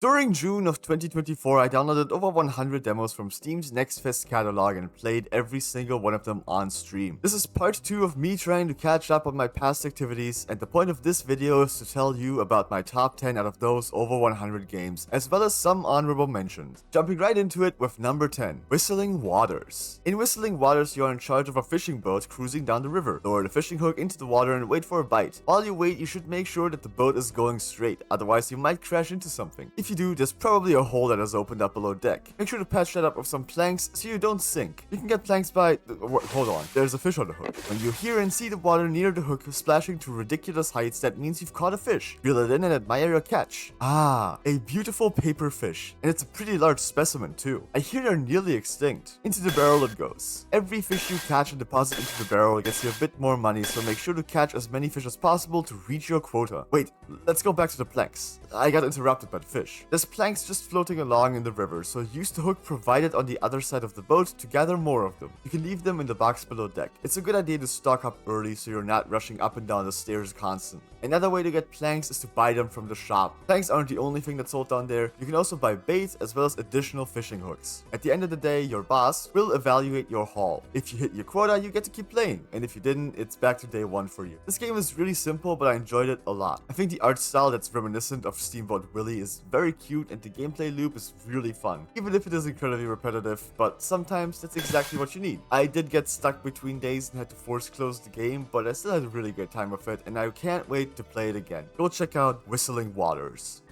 During June of 2024, I downloaded over 100 demos from Steam's Next Fest catalog and played every single one of them on stream. This is part 2 of me trying to catch up on my past activities, and the point of this video is to tell you about my top 10 out of those over 100 games, as well as some honorable mentions. Jumping right into it with number 10, Whistling Waters. In Whistling Waters, you are in charge of a fishing boat cruising down the river. Lower the fishing hook into the water and wait for a bite. While you wait, you should make sure that the boat is going straight, otherwise you might crash into something. If you do, there's probably a hole that has opened up below deck. Make sure to patch that up with some planks so you don't sink. You can get planks by... hold on, there's a fish on the hook. When you hear and see the water near the hook splashing to ridiculous heights, that means you've caught a fish. Reel it in and admire your catch. Ah, a beautiful paper fish. And it's a pretty large specimen too. I hear they're nearly extinct. Into the barrel it goes. Every fish you catch and deposit into the barrel gets you a bit more money, so make sure to catch as many fish as possible to reach your quota. Wait, let's go back to the planks. I got interrupted by the fish. There's planks just floating along in the river, so use the hook provided on the other side of the boat to gather more of them. You can leave them in the box below deck. It's a good idea to stock up early so you're not rushing up and down the stairs constantly. Another way to get planks is to buy them from the shop. Planks aren't the only thing that's sold down there. You can also buy bait as well as additional fishing hooks. At the end of the day, your boss will evaluate your haul. If you hit your quota, you get to keep playing, and if you didn't, it's back to day 1 for you. This game is really simple, but I enjoyed it a lot. I think the art style that's reminiscent of Steamboat Willie is very cute, and the gameplay loop is really fun, even if it is incredibly repetitive, but sometimes that's exactly what you need. I did get stuck between days and had to force close the game, but I still had a really good time with it, and I can't wait to play it again. Go check out Whistling Waters.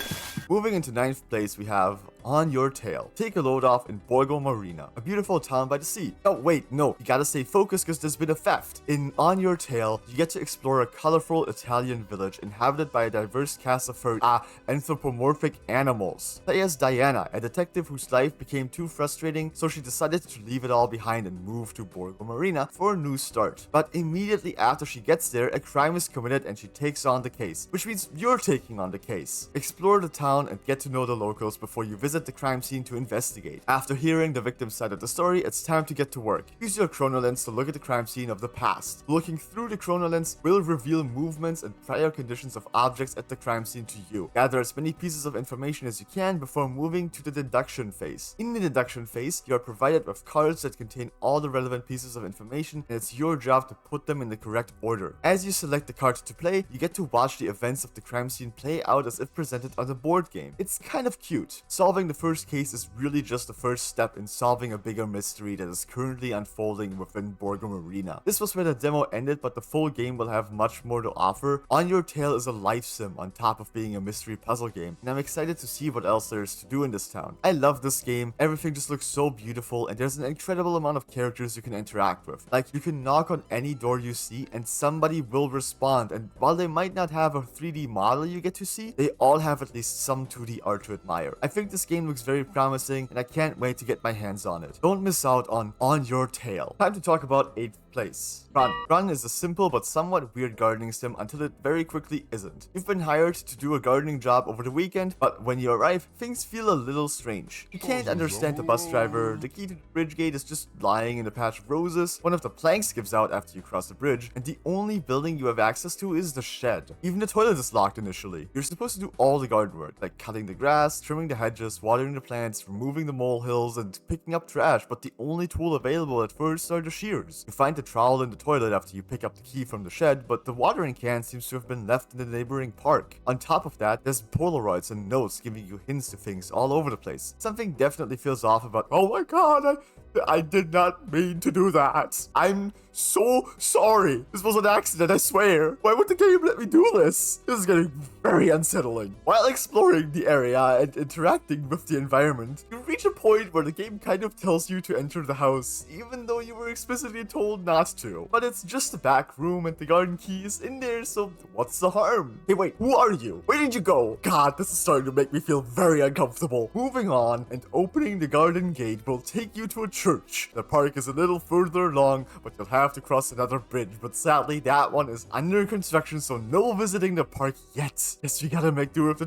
Moving into 9th place, we have On Your Tail. Take a load off in Borgo Marina, a beautiful town by the sea. Oh wait, no, you gotta stay focused because there's been a theft. In On Your Tail, you get to explore a colorful Italian village inhabited by a diverse cast of anthropomorphic animals. Play as Diana, a detective whose life became too frustrating, so she decided to leave it all behind and move to Borgo Marina for a new start. But immediately after she gets there, a crime is committed and she takes on the case, which means you're taking on the case. Explore the town and get to know the locals before you visit the crime scene to investigate. After hearing the victim's side of the story, it's time to get to work. Use your chrono lens to look at the crime scene of the past. Looking through the chrono lens will reveal movements and prior conditions of objects at the crime scene to you. Gather as many pieces of information as you can before moving to the deduction phase. In the deduction phase, you are provided with cards that contain all the relevant pieces of information, and it's your job to put them in the correct order. As you select the card to play, you get to watch the events of the crime scene play out as if presented on a board game. It's kind of cute. Solving the first case is really just the first step in solving a bigger mystery that is currently unfolding within Borgo Marina. This was where the demo ended, but the full game will have much more to offer. On Your Tail is a life sim on top of being a mystery puzzle game, and I'm excited to see what else there is to do in this town. I love this game, everything just looks so beautiful, and there's an incredible amount of characters you can interact with. Like, you can knock on any door you see and somebody will respond, and while they might not have a 3D model you get to see, they all have at least some 2D art to admire. I think this game looks very promising, and I can't wait to get my hands on it. Don't miss out on Your Tail. Time to talk about 8th place. Run is a simple but somewhat weird gardening sim until it very quickly isn't. You've been hired to do a gardening job over the weekend, but when you arrive, things feel a little strange. You can't understand the bus driver, the key to the bridge gate is just lying in a patch of roses, one of the planks gives out after you cross the bridge, and the only building you have access to is the shed. Even the toilet is locked initially. You're supposed to do all the garden work, like cutting the grass, trimming the hedges, watering the plants, removing the molehills, and picking up trash, but the only tool available at first are the shears. You find the trowel in the toilet after you pick up the key from the shed, but the watering can seems to have been left in the neighboring park. On top of that, there's Polaroids and notes giving you hints to things all over the place. Something definitely feels off about, oh my god, I did not mean to do that. I'm so sorry. This was an accident, I swear. Why would the game let me do this? This is getting very unsettling. While exploring the area and interacting with the environment, you reach a point where the game kind of tells you to enter the house, even though you were explicitly told not to. But it's just a back room and the garden key is in there, so what's the harm? Hey wait, who are you? Where did you go? God, this is starting to make me feel very uncomfortable. Moving on, and opening the garden gate will take you to a church. The park is a little further along, but you'll have to cross another bridge, but sadly that one is under construction, so no visiting the park yet. Guess we gotta make do with the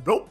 nope.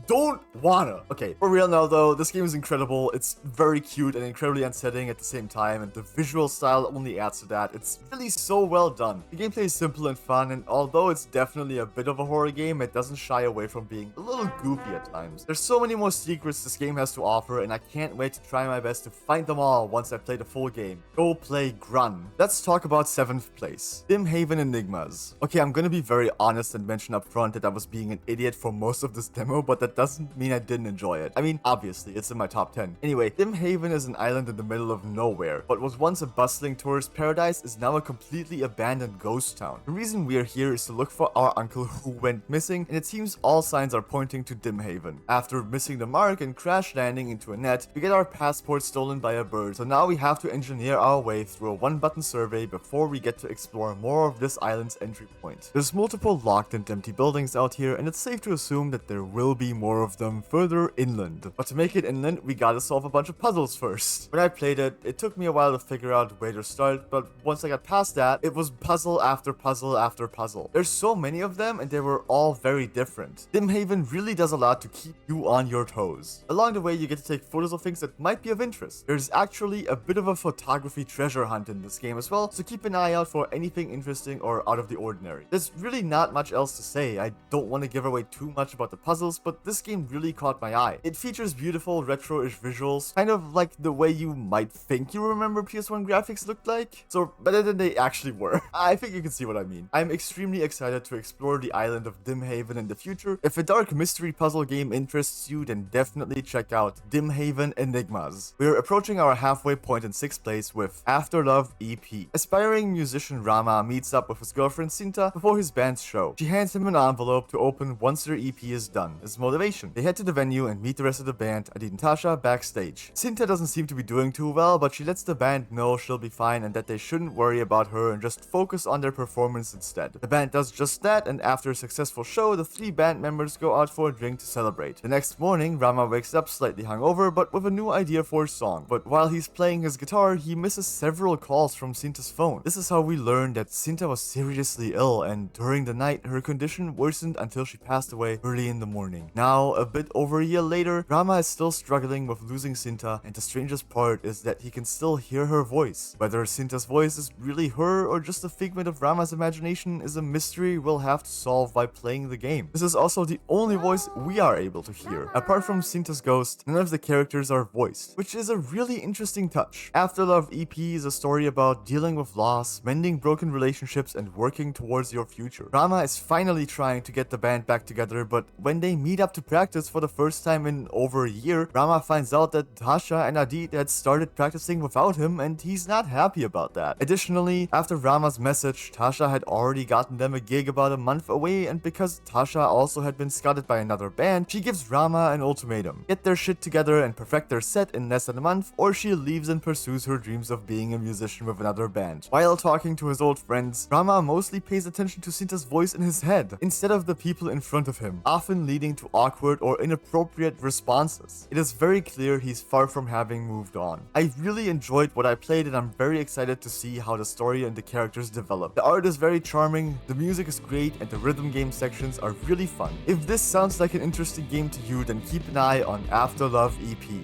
Don't wanna. Okay, for real now though, this game is incredible. It's very cute and incredibly unsettling at the same time, and the visual style only adds to that. It's really so well done. The gameplay is simple and fun, and although it's definitely a bit of a horror game, it doesn't shy away from being a little goofy at times. There's so many more secrets this game has to offer, and I can't wait to try my best to find them all once I play the full game. Go play Grun. Let's talk about 7th place. Dim Haven Enigmas. Okay, I'm gonna be very honest and mention up front that I was being an idiot for most of this demo, but that doesn't mean I didn't enjoy it. I mean, obviously, it's in my top 10. Anyway, Dim Haven is an island in the middle of nowhere. What was once a bustling tourist paradise is now a completely abandoned ghost town. The reason we're here is to look for our uncle who went missing, and it seems all signs are pointing to Dim Haven. After missing the mark and crash landing into a net, we get our passport stolen by a bird, so now we have to engineer our way through a one-button survey before we get to explore more of this island's entry point. There's multiple locked and empty buildings out here, and it's safe to assume that there will be more of them further inland. But to make it inland, we gotta solve a bunch of puzzles first. When I played it, it took me a while to figure out where to start, but once I got past that, it was puzzle after puzzle after puzzle. There's so many of them, and they were all very different. Dim Haven really does a lot to keep you on your toes. Along the way, you get to take photos of things that might be of interest. There's actually a bit of a photography treasure hunt in this game as well, so keep an eye out for anything interesting or out of the ordinary. There's really not much else to say. I don't want to give away too much about the puzzles, but this game really caught my eye. It features beautiful retro-ish visuals, kind of like the way you might think you remember PS1 graphics looked like, so better than they actually were. I think you can see what I mean. I'm extremely excited to explore the island of Dim Haven in the future. If a dark mystery puzzle game interests you, then definitely check out Dim Haven Enigmas. We're approaching our halfway point in 6th place with After Love EP. Aspiring musician Rama meets up with his girlfriend Sinta before his band's show. She hands him an envelope to open once their EP is done. As motivation, they head to the venue and meet the rest of the band, Adi and Tasha, backstage. Sinta doesn't seem to be doing too well, but she lets the band know she'll be fine and that they shouldn't worry about her and just focus on their performance instead. The band does just that, and after a successful show, the 3 band members go out for a drink to celebrate. The next morning, Rama wakes up slightly hungover, but with a new idea for a song. But while he's playing his guitar, he misses several calls from Sinta's phone. This is how we learn that Sinta was seriously ill, and during the night, her condition worsened until she passed away early in the morning. Now, a bit over a year later, Rama is still struggling with losing Sinta, and the strangest part is that he can still hear her voice. Whether Sinta's voice is really her or just a figment of Rama's imagination is a mystery we'll have to solve by playing the game. This is also the only voice we are able to hear. Apart from Sinta's ghost, none of the characters are voiced, which is a really interesting touch. After Love EP is a story about dealing with loss, mending broken relationships, and working towards your future. Rama is finally trying to get the band back together, but when they meet up to practice for the first time in over a year, Rama finds out that Tasha and Adit had started practicing without him, and he's not happy about that. Additionally, after Rama's message, Tasha had already gotten them a gig about a month away, and because Tasha also had been scouted by another band, she gives Rama an ultimatum: get their shit together and perfect their set in less than a month, or she leaves and pursues her dreams of being a musician with another band. While talking to his old friends, Rama mostly pays attention to Sinta's voice in his head, instead of the people in front of him, often leading to awkward or inappropriate responses. It is very clear he's far from having moved on. I really enjoyed what I played, and I'm very excited to see how the story and the characters develop. The art is very charming, the music is great, and the rhythm game sections are really fun. If this sounds like an interesting game to you, then keep an eye on After Love EP.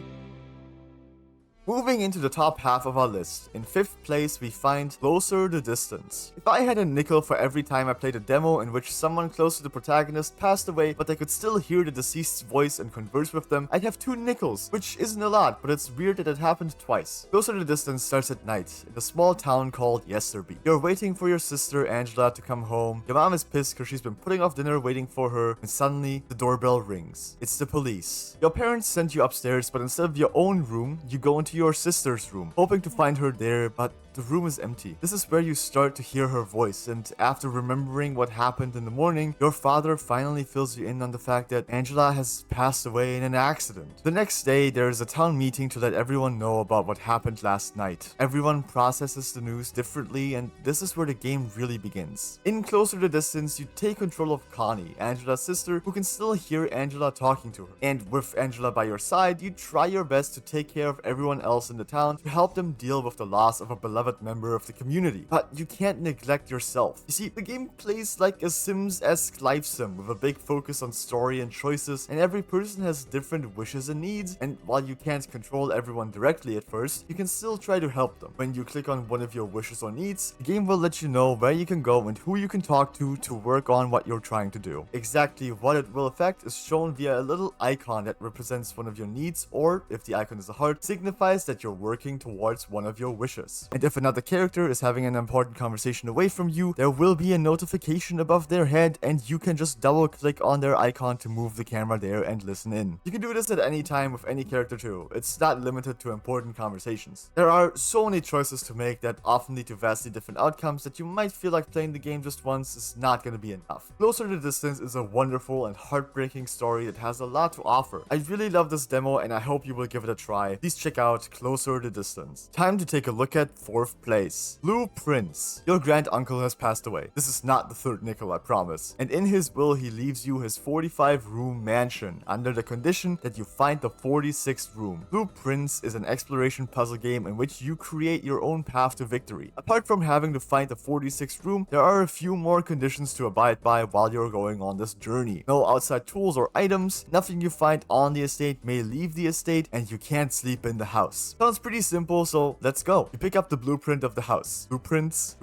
Moving into the top half of our list, in 5th place we find Closer the Distance. If I had a nickel for every time I played a demo in which someone close to the protagonist passed away but I could still hear the deceased's voice and converse with them, I'd have 2 nickels, which isn't a lot, but it's weird that it happened twice. Closer the Distance starts at night, in a small town called Yesterby. You're waiting for your sister Angela to come home, your mom is pissed because she's been putting off dinner waiting for her, and suddenly the doorbell rings. It's the police. Your parents sent you upstairs, but instead of your own room, you go into your sister's room, hoping to find her there, but the room is empty. This is where you start to hear her voice, and after remembering what happened in the morning, your father finally fills you in on the fact that Angela has passed away in an accident. The next day, there is a town meeting to let everyone know about what happened last night. Everyone processes the news differently, and this is where the game really begins. In Closer the Distance, you take control of Connie, Angela's sister, who can still hear Angela talking to her. And with Angela by your side, you try your best to take care of everyone else in the town to help them deal with the loss of a beloved beloved member of the community. But you can't neglect yourself. You see, the game plays like a Sims-esque life sim with a big focus on story and choices, and every person has different wishes and needs, and while you can't control everyone directly at first, you can still try to help them. When you click on one of your wishes or needs, the game will let you know where you can go and who you can talk to work on what you're trying to do. Exactly what it will affect is shown via a little icon that represents one of your needs, or if the icon is a heart, signifies that you're working towards one of your wishes. And if another character is having an important conversation away from you, there will be a notification above their head, and you can just double click on their icon to move the camera there and listen in. You can do this at any time with any character too. It's not limited to important conversations. There are so many choices to make that often lead to vastly different outcomes that you might feel like playing the game just once is not going to be enough. Closer to Distance is a wonderful and heartbreaking story that has a lot to offer. I really love this demo and I hope you will give it a try. Please check out Closer to Distance. Time to take a look at 4th place. Blue Prince. Your grand uncle has passed away. This is not the third nickel, I promise. And in his will, he leaves you his 45-room mansion under the condition that you find the 46th room. Blue Prince is an exploration puzzle game in which you create your own path to victory. Apart from having to find the 46th room, there are a few more conditions to abide by while you're going on this journey. No outside tools or items, nothing you find on the estate may leave the estate, and you can't sleep in the house. Sounds pretty simple, so let's go. You pick up the blueprint of the house. Blueprints?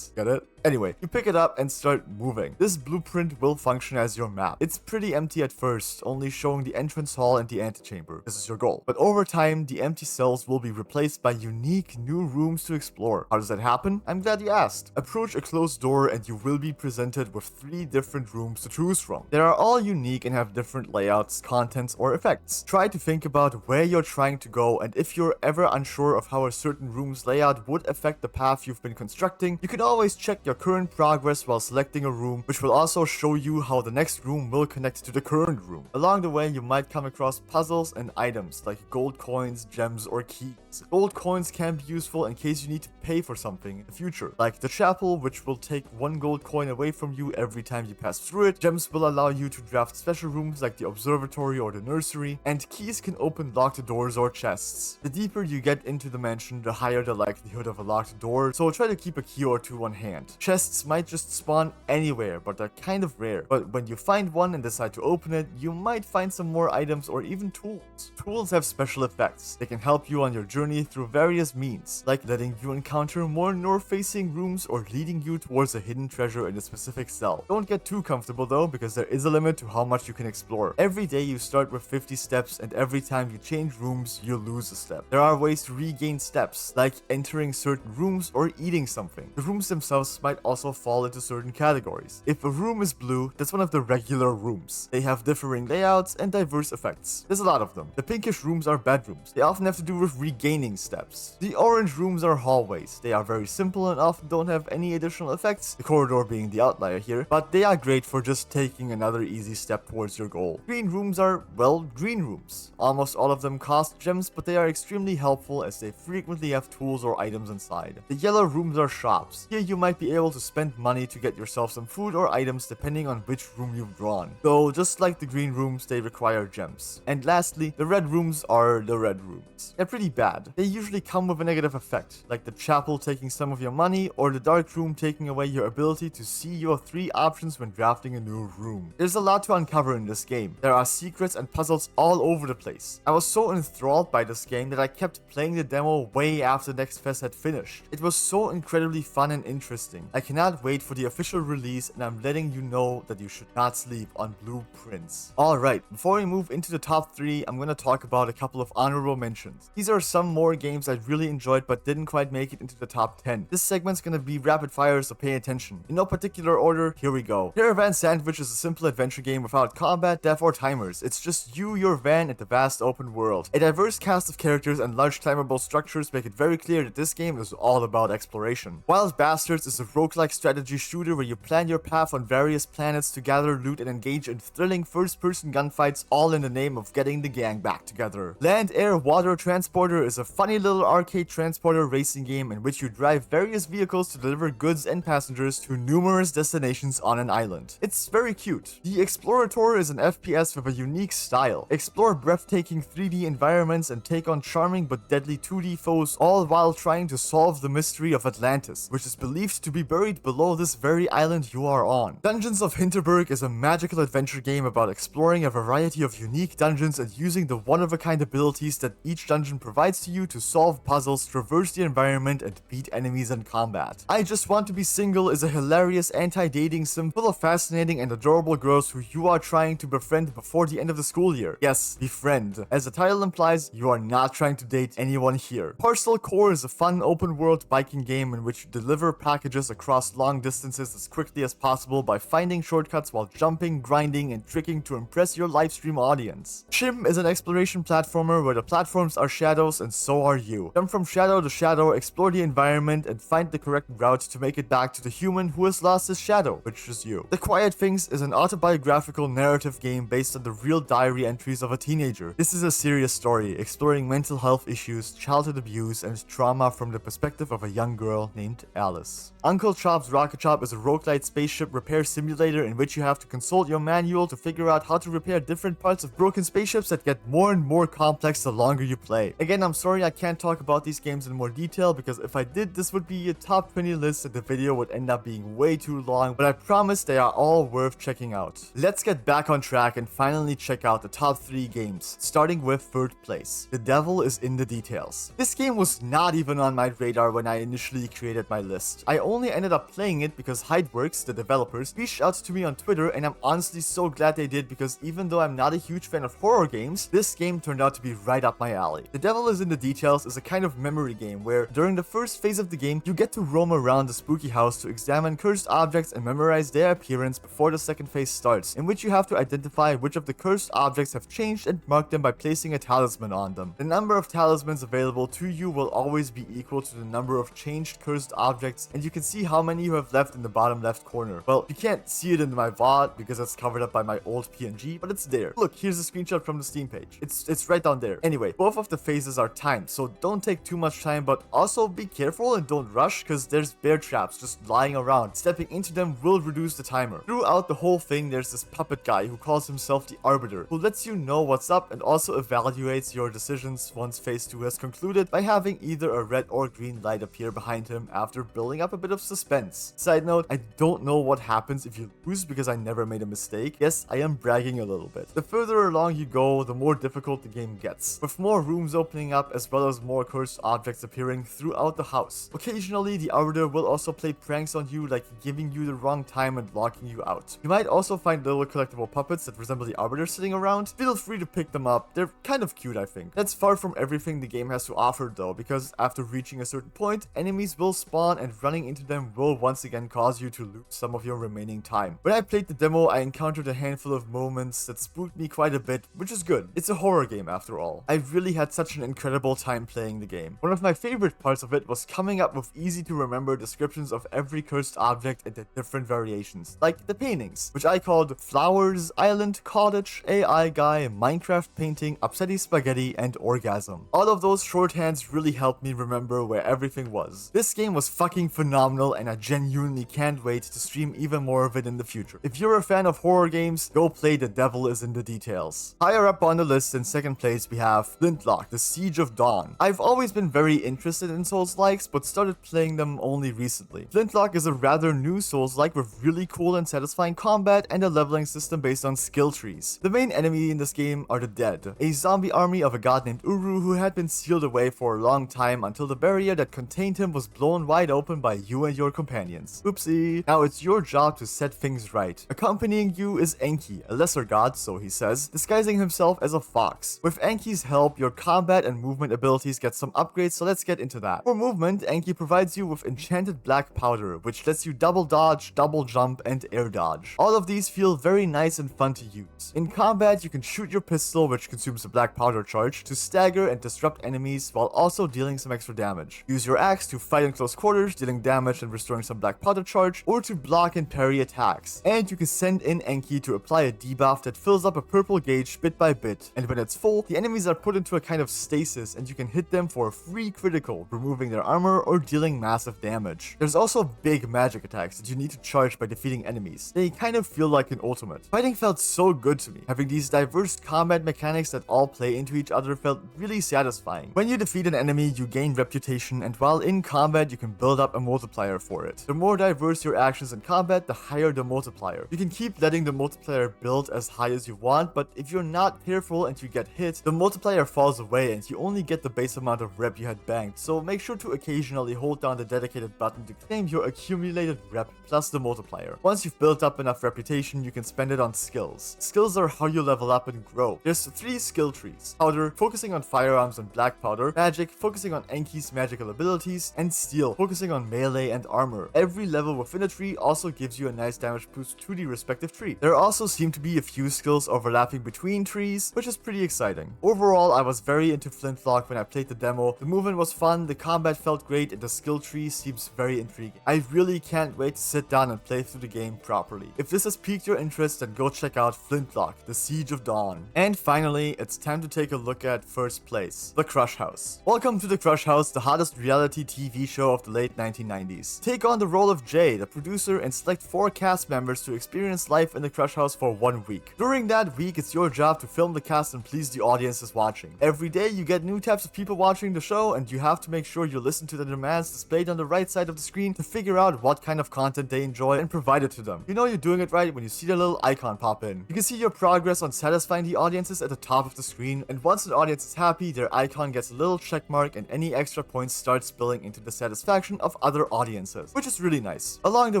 Get it? Anyway, you pick it up and start moving. This blueprint will function as your map. It's pretty empty at first, only showing the entrance hall and the antechamber. This is your goal. But over time, the empty cells will be replaced by unique new rooms to explore. How does that happen? I'm glad you asked. Approach a closed door and you will be presented with 3 different rooms to choose from. They are all unique and have different layouts, contents, or effects. Try to think about where you're trying to go, and if you're ever unsure of how a certain room's layout would affect the path you've been constructing, you can always check your current progress while selecting a room, which will also show you how the next room will connect to the current room. Along the way, you might come across puzzles and items like gold coins, gems, or keys. Gold coins can be useful in case you need to pay for something in the future, like the chapel, which will take 1 gold coin away from you every time you pass through it. Gems will allow you to draft special rooms like the observatory or the nursery, and keys can open locked doors or chests. The deeper you get into the mansion, the higher the likelihood of a locked door, so try to keep a key or 2 on hand. Chests might just spawn anywhere, but they're kind of rare. But when you find one and decide to open it, you might find some more items or even tools. Tools have special effects. They can help you on your journey through various means, like letting you encounter more north-facing rooms or leading you towards a hidden treasure in a specific cell. Don't get too comfortable though, because there is a limit to how much you can explore. Every day you start with 50 steps, and every time you change rooms, you lose a step. There are ways to regain steps, like entering certain rooms or eating something. The rooms themselves might also fall into certain categories. If a room is blue, that's one of the regular rooms. They have differing layouts and diverse effects. There's a lot of them. The pinkish rooms are bedrooms. They often have to do with regaining steps. The orange rooms are hallways. They are very simple and often don't have any additional effects, the corridor being the outlier here, but they are great for just taking another easy step towards your goal. Green rooms are, well, green rooms. Almost all of them cost gems, but they are extremely helpful as they frequently have tools or items inside. The yellow rooms are shops. Here you might be able to spend money to get yourself some food or items depending on which room you've drawn. Though, just like the green rooms, they require gems. And lastly, the red rooms are the red rooms. They're pretty bad. They usually come with a negative effect, like the chapel taking some of your money or the dark room taking away your ability to see your 3 options when drafting a new room. There's a lot to uncover in this game. There are secrets and puzzles all over the place. I was so enthralled by this game that I kept playing the demo way after Next Fest had finished. It was so incredibly fun and interesting. I cannot wait for the official release, and I'm letting you know that you should not sleep on blueprints. Alright, before we move into the top 3, I'm gonna talk about a couple of honorable mentions. These are some more games I really enjoyed but didn't quite make it into the top 10. This segment's gonna be rapid fire, so pay attention. In no particular order, here we go. Caravan Sandwich is a simple adventure game without combat, death, or timers. It's just you, your van, and the vast open world. A diverse cast of characters and large climbable structures make it very clear that this game is all about exploration. Wild Bastards is a roguelike strategy shooter where you plan your path on various planets to gather loot and engage in thrilling first-person gunfights, all in the name of getting the gang back together. Land, Air, Water Transporter is a funny little arcade transporter racing game in which you drive various vehicles to deliver goods and passengers to numerous destinations on an island. It's very cute. The Explorator is an FPS with a unique style. Explore breathtaking 3D environments and take on charming but deadly 2D foes, all while trying to solve the mystery of Atlantis, which is believed to be buried below this very island you are on. Dungeons of Hinterberg is a magical adventure game about exploring a variety of unique dungeons and using the one-of-a-kind abilities that each dungeon provides to you to solve puzzles, traverse the environment, and beat enemies in combat. I Just Want to Be Single is a hilarious anti-dating sim full of fascinating and adorable girls who you are trying to befriend before the end of the school year. Yes, befriend. As the title implies, you are not trying to date anyone here. Parcel Core is a fun open-world biking game in which you deliver packages across long distances as quickly as possible by finding shortcuts while jumping, grinding, and tricking to impress your livestream audience. Shim is an exploration platformer where the platforms are shadows and so are you. Jump from shadow to shadow, explore the environment, and find the correct route to make it back to the human who has lost his shadow, which is you. The Quiet Things is an autobiographical narrative game based on the real diary entries of a teenager. This is a serious story, exploring mental health issues, childhood abuse, and trauma from the perspective of a young girl named Alice. Uncle Chop's Rocket Shop is a roguelite spaceship repair simulator in which you have to consult your manual to figure out how to repair different parts of broken spaceships that get more and more complex the longer you play. Again, I'm sorry I can't talk about these games in more detail because if I did, this would be a top 20 list and the video would end up being way too long, but I promise they are all worth checking out. Let's get back on track and finally check out the top 3 games, starting with third place. The Devil is in the Details. This game was not even on my radar when I initially created my list. I only ended up playing it because HideWorks, the developers, reached out to me on Twitter, and I'm honestly so glad they did because even though I'm not a huge fan of horror games, this game turned out to be right up my alley. The Devil is in the Details is a kind of memory game where during the first phase of the game, you get to roam around the spooky house to examine cursed objects and memorize their appearance before the second phase starts, in which you have to identify which of the cursed objects have changed and mark them by placing a talisman on them. The number of talismans available to you will always be equal to the number of changed cursed objects, and you can see how many you have left in the bottom left corner. Well, you can't see it in my VOD because it's covered up by my old PNG, but it's there. Look, here's a screenshot from the Steam page. It's right down there. Anyway, both of the phases are timed, so don't take too much time, but also be careful and don't rush because there's bear traps just lying around. Stepping into them will reduce the timer. Throughout the whole thing, there's this puppet guy who calls himself the Arbiter, who lets you know what's up and also evaluates your decisions once phase 2 has concluded by having either a red or green light appear behind him after building up a bit of suspense. Side note, I don't know what happens if you lose because I never made a mistake. Yes, I am bragging a little bit. The further along you go, the more difficult the game gets, with more rooms opening up as well as more cursed objects appearing throughout the house. Occasionally, the Arbiter will also play pranks on you, like giving you the wrong time and locking you out. You might also find little collectible puppets that resemble the Arbiter sitting around. Feel free to pick them up. They're kind of cute, I think. That's far from everything the game has to offer though, because after reaching a certain point, enemies will spawn and running into them will once again cause you to lose some of your remaining time. When I played the demo, I encountered a handful of moments that spooked me quite a bit, which is good. It's a horror game after all. I really had such an incredible time playing the game. One of my favorite parts of it was coming up with easy to remember descriptions of every cursed object and the different variations, like the paintings, which I called Flowers, Island, Cottage, AI Guy, Minecraft Painting, Upsetty Spaghetti, and Orgasm. All of those shorthands really helped me remember where everything was. This game was fucking phenomenal and I genuinely can't wait to stream even more of it in the future. If you're a fan of horror games, go play The Devil is in the Details. Higher up on the list in second place we have Flintlock, The Siege of Dawn. I've always been very interested in Souls-likes, but started playing them only recently. Flintlock is a rather new Souls-like with really cool and satisfying combat and a leveling system based on skill trees. The main enemy in this game are the Dead, a zombie army of a god named Uru who had been sealed away for a long time until the barrier that contained him was blown wide open by you and your companions. Oopsie. Now it's your job to set things right. Accompanying you is Enki, a lesser god, so he says, disguising himself as a fox. With Enki's help, your combat and movement abilities get some upgrades, so let's get into that. For movement, Enki provides you with enchanted black powder, which lets you double dodge, double jump, and air dodge. All of these feel very nice and fun to use. In combat, you can shoot your pistol, which consumes a black powder charge, to stagger and disrupt enemies while also dealing some extra damage. Use your axe to fight in close quarters, dealing damage and restoring some black powder charge, or to block and parry attacks. And you can send in Enki to apply a debuff that fills up a purple gauge bit by bit, and when it's full, the enemies are put into a kind of stasis and you can hit them for a free critical, removing their armor or dealing massive damage. There's also big magic attacks that you need to charge by defeating enemies. They kind of feel like an ultimate. Fighting felt so good to me. Having these diverse combat mechanics that all play into each other felt really satisfying. When you defeat an enemy, you gain gain reputation, and while in combat, you can build up a multiplier for it. The more diverse your actions in combat, the higher the multiplier. You can keep letting the multiplier build as high as you want, but if you're not careful and you get hit, the multiplier falls away and you only get the base amount of rep you had banked, so make sure to occasionally hold down the dedicated button to claim your accumulated rep plus the multiplier. Once you've built up enough reputation, you can spend it on skills. Skills are how you level up and grow. There's 3 skill trees: Powder, focusing on firearms and black powder; Magic, focusing on Enki's magical abilities; and Steel, focusing on melee and armor. Every level within a tree also gives you a nice damage boost to the respective tree. There also seem to be a few skills overlapping between trees, which is pretty exciting. Overall, I was very into Flintlock when I played the demo. The movement was fun, the combat felt great, and the skill tree seems very intriguing. I really can't wait to sit down and play through the game properly. If this has piqued your interest, then go check out Flintlock, The Siege of Dawn. And finally, it's time to take a look at first place, The Crush House. Welcome to The Crush House, the hottest reality TV show of the late 1990s. Take on the role of Jay, the producer, and select 4 cast members to experience life in the Crush House for 1 week. During that week, it's your job to film the cast and please the audiences watching. Every day, you get new types of people watching the show, and you have to make sure you listen to the demands displayed on the right side of the screen to figure out what kind of content they enjoy and provide it to them. You know you're doing it right when you see the little icon pop in. You can see your progress on satisfying the audiences at the top of the screen, and once an audience is happy, their icon gets a little check mark and any extra points start spilling into the satisfaction of other audiences, which is really nice. Along the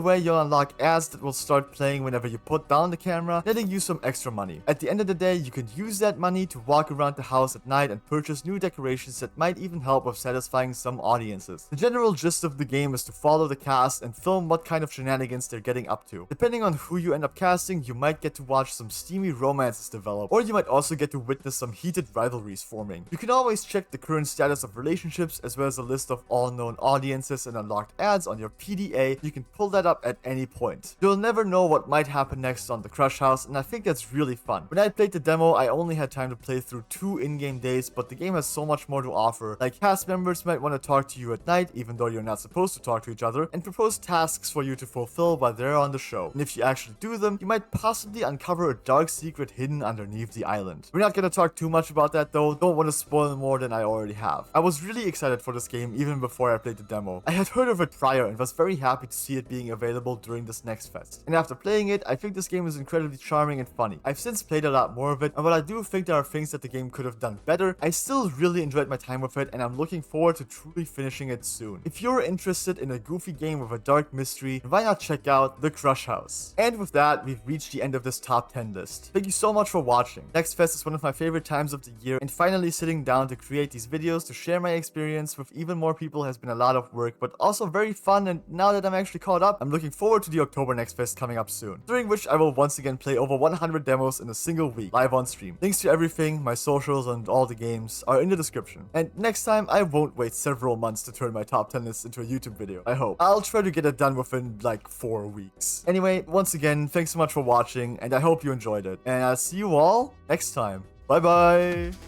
way, you'll unlock ads that will start playing whenever you put down the camera, netting you some extra money. At the end of the day, you can use that money to walk around the house at night and purchase new decorations that might even help with satisfying some audiences. The general gist of the game is to follow the cast and film what kind of shenanigans they're getting up to. Depending on who you end up casting, you might get to watch some steamy romances develop, or you might also get to witness some heated rivalries forming. You can always check the current status of relationships as well as a list of all known audiences and unlocked ads on your PDA. You can pull that up at any point. You'll never know what might happen next on the Crush House, and I think that's really fun. When I played the demo, I only had time to play through 2 in-game days, but the game has so much more to offer. Like, cast members might want to talk to you at night, even though you're not supposed to talk to each other, and propose tasks for you to fulfill while they're on the show. And if you actually do them, you might possibly uncover a dark secret hidden underneath the island. We're not gonna talk too much about that though, don't want to spoil more than I already have. I was really excited for this game even before I played the demo. I had heard of it prior and was very happy to see it being available during this next fest. And after playing it, I think this game is incredibly charming and funny. I've since played a lot more of it, and while I do think there are things that the game could have done better, I still really enjoyed my time with it, and I'm looking forward to truly finishing it soon. If you're interested in a goofy game with a dark mystery, why not check out The Crush House? And with that, we've reached the end of this top 10 list. Thank you so much for watching. Next Fest is one of my favorite times of the year, and finally sitting down to create these videos to share my experience with even more people has been a lot of work, but also very fun, and now that I'm actually caught up, I'm looking forward to the October Next Fest coming up soon, during which I will once again play over 100 demos in a single week, live on stream. Links to everything, my socials and all the games, are in the description. And next time, I won't wait several months to turn my top 10 list into a YouTube video, I hope. I'll try to get it done within like 4 weeks. Anyway, once again, thanks so much for watching, and I hope you enjoyed it. And I'll see you all next time. Bye bye!